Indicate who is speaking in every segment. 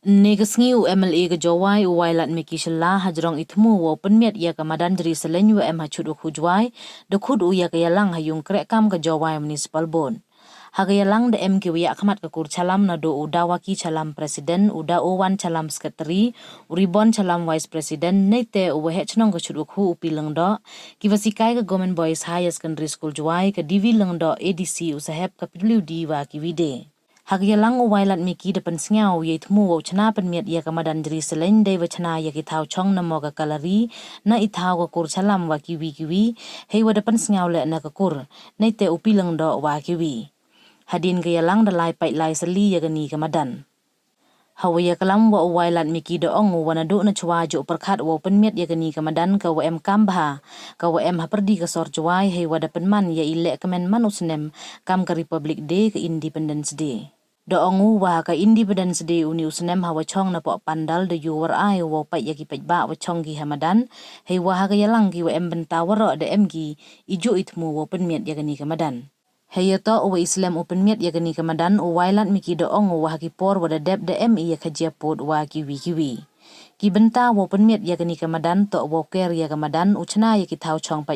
Speaker 1: Negasngi MLA ke Jawai Wailadmiki Shela hajrong itmu wa pynmiat ia ke madan Jrisaleiñ hachud hujwai dekud uya ke yalang hayung krekam ke Jawai municipal bon. Haga yalang de MK Yachem ke kur calam na do udawaki calam presiden uda owan calam sekretari uribon calam vice president nete uwe chnong ke chud hu upi lengdo kivasikai ke government boys higher secondary school Jawai ke divi lengdo ADC usahep ke PWD wa kiwide. Hagyalang Wailadmiki depan sengau iaitu wa chna pynmiat ia ke madan Jrisaleiñ de wa chna ia ke tau chong na mo ke kalari na itau ke kur calam wa kiwi hei wa depan sengau le na ke kur na ite upilang do wa kiwi. Hadin ke yalang dalai pait lai seli ia ke ni ke madan. Hawa ia kelam wa Wailadmiki do ong wa na do na chwa jo perkat wa pynmiat ia ke ni ke madan ke wa kambha ke wa perdi ke sor Jawai hei wa depan man ia ilek kemen man usnem kam ke Republic Day ke Independence Day. Doongu wa ka Independence Day uni usnem hawa chong na po pandal de yuwar ay wa pa yaki pa wa chong gi hamadan hei wa ha yalang gi wa bentawaro de mgi ijo itmu wa pynmiat ya gani kamadan hei to wa Islam pynmiat ya gani kamadan o Wailadmiki doongu wa ki por wa de deb de mi ya kajapot wa kiwi ki benta wa pynmiat ya gani kamadan to wa ker ya kamadan uchna ya ki tau chong pa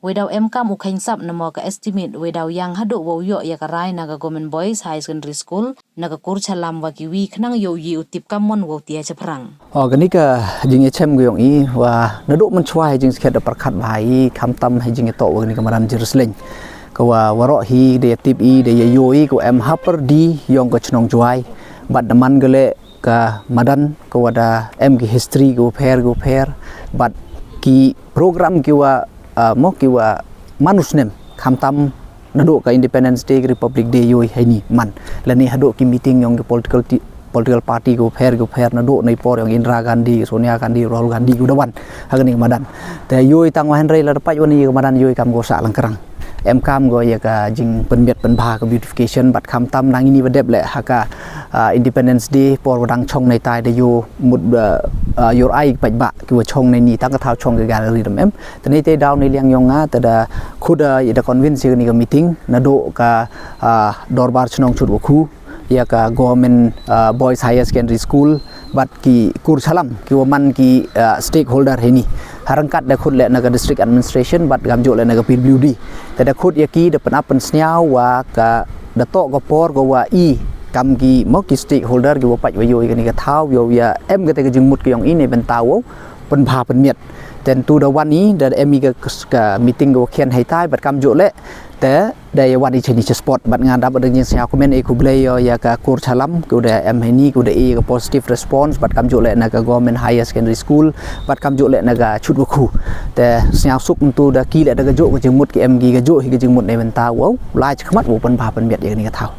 Speaker 1: Wedau kam ukain sap na mo ka estimate wedau yang hadu wo yo ya karai na ka government boys high secondary school na ka kur calam wa kiwi khnang yo yi utip kamon wo tia chaprang.
Speaker 2: Gani ka jing Yachem go yong i wa naduk menchwai jing sekhet perkat bahai kamtam hai jing to gani kamaran Jrisaleiñ. Ka wa warok hi de tip i de yo i ko haper di yong ka chnong Jawai bat daman gele ka madan ko wada ki history go pair bat ki program ki wa mo kiwa manusnem kamtam nado ka Independence Day Republic Day yoi haini man lani hado ki meeting yong political party go fair nado nei por yong Indira Gandhi Sonia Gandhi Rahul Gandhi go dawan hagani madan te yoi tang wahan rei la pa yoni madan yoi kam go sa langkrang kam go ya ka jing pynmiat pynbha ka beautification bat kamtam nang ini badep le haka Independence Day por wadang chong nei tai de yo mud your ai bạch bạ ki wa chong nei ni ta ka thao chong ke gallery dam tani te down nei liang yong nga ta da khuda ya da convince ni ka meeting na do ka dorbar chnong chut wa khu ya ka government boys higher secondary school bat ki kur salam ki wa man ki stakeholder heni harangkat da khud le na ka district administration bat gam jo le na ka PWD ta da khud ya ki da pan snyau wa ka da to ko por go wa i kam ki mo ki stakeholder ki wa pach wa yoi ni ka thau yo ya ke te ka jing mut ki yong i nei bentau pynbha pynmiat ten tu da wan ni da mi ka meeting go khen hai tai bat kam jo le te da ya wan i cheni spot bat ngan da ba jing sia comment e ku ble yo ya ka kur chalam ku da hai ni ku da e ka positive response bat kam jo le na ka government higher secondary school bat kam jo le na ga chut wa khu te sia sup tu da ki le da ga jo ka jing mut ki gi ga jo hi ka jing mut nei bentau lai chkhmat wo pynbha pynmiat ya ni ka thau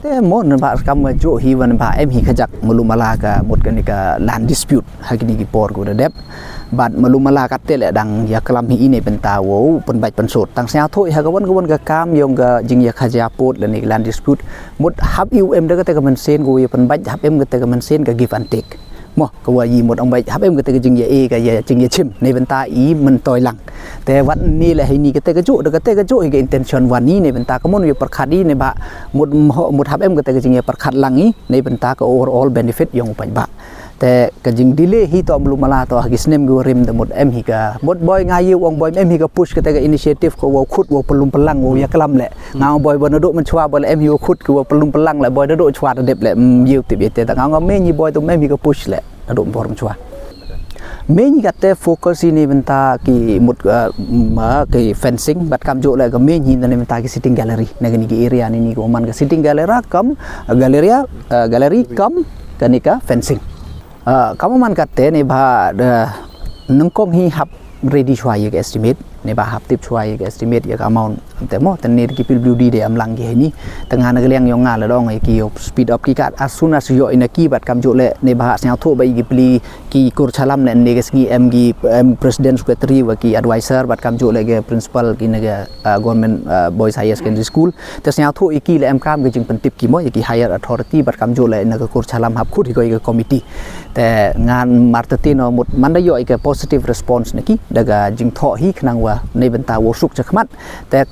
Speaker 2: te mo nan ba kam jo hi wan ba hi khajak malumala ka mut ka ni ka land dispute hagini ki por go da dep bat malumala ka te le dang ya kalam hi nei bentau pynbait pensot tang sia thoi ha ka wan ka kam yong ka jing ya khaja pot le ni land dispute mut hab da ka te ka man sen go ya pynbait hab ka te ka man sen ka give and take mo ka wa yi mut ong bai hab ka te ka jing ya e ka ya jing ya chim nei benta i man toy lang te wat ni le hi ni ka te ka jo da ka te ka jo hi ka intention wan ni nei benta ka mon wi perkhat ni nei ba mut hab ka te ka jing ya perkhat lang i nei benta ka overall benefit yong pai ba te ka jing delay hi to malumala to hagis nem go rim da mut hi ka mut boy ngayu ong boy hi ka push ka te ka initiative ko wa khut wa pelum pelang wo ya kalam le ngau boy bo na do man chwa bo le hi khut ko wa pelum pelang le boy da do chwa da dep le yu ti be te ta ngau me ni boy to hi ka push le na do bor chwa me ni ka te focus ni benta ki mut ma ki fencing bat kam jo le ka me ni na benta ki sitting gallery na ni ki area ni ko man ka sitting gallery kam kanika fencing kamu man kate ne ba nangkong hi hap ready chwa ye estimate ne ba hap tip chwa ye estimate ye amount te mo ten ne ki PWD de am lang ge ni tengah na leng yong nga la dong ki speed up ki kat as soon as yo ina ki bat kam jo le ne ba sia tho ba gi pli ki kur chalam ne ne gi president secretary wa ki advisor bat kam jo le ge principal ki ne government boys higher secondary school te sia tho ki le kam ge jing pen tip ki mo ye ki higher authority bat kam jo le ne kur chalam hap khut hi ko committee te ngan martetino mut manda yo ke positive response ne ki daga jing tho hi khnang wa nei benta wo suk chakmat te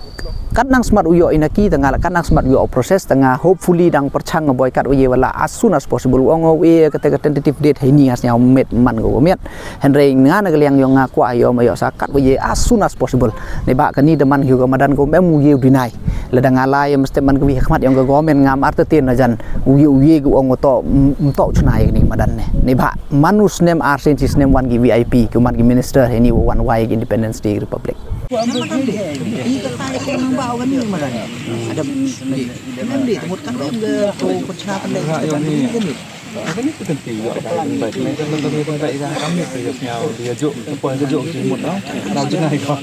Speaker 2: kat nang smart uyo inaki tengah kat nang smart uyo proses tengah hopefully dang perchang boy kat uye wala as soon as possible ongo we kata tentative date hari ni asnya met man go met henry ngan yang yo ngaku ayo mayo sakat uye as soon as possible ne ba kan ni deman hiu go madan go memu ye dinai ledang ala yang mesti man wi hikmat yang go gomen ngam arte tin ajan uye go ongo to chna ni madan ne ba manus nem arsen sis nem wan gi VIP ke man gi minister ini one way Independence Day Republic ada di tempat kan ke chna
Speaker 3: ini itu penting juga baik baik kami kerja dia juk apa dia juk semut dah rajin ai kau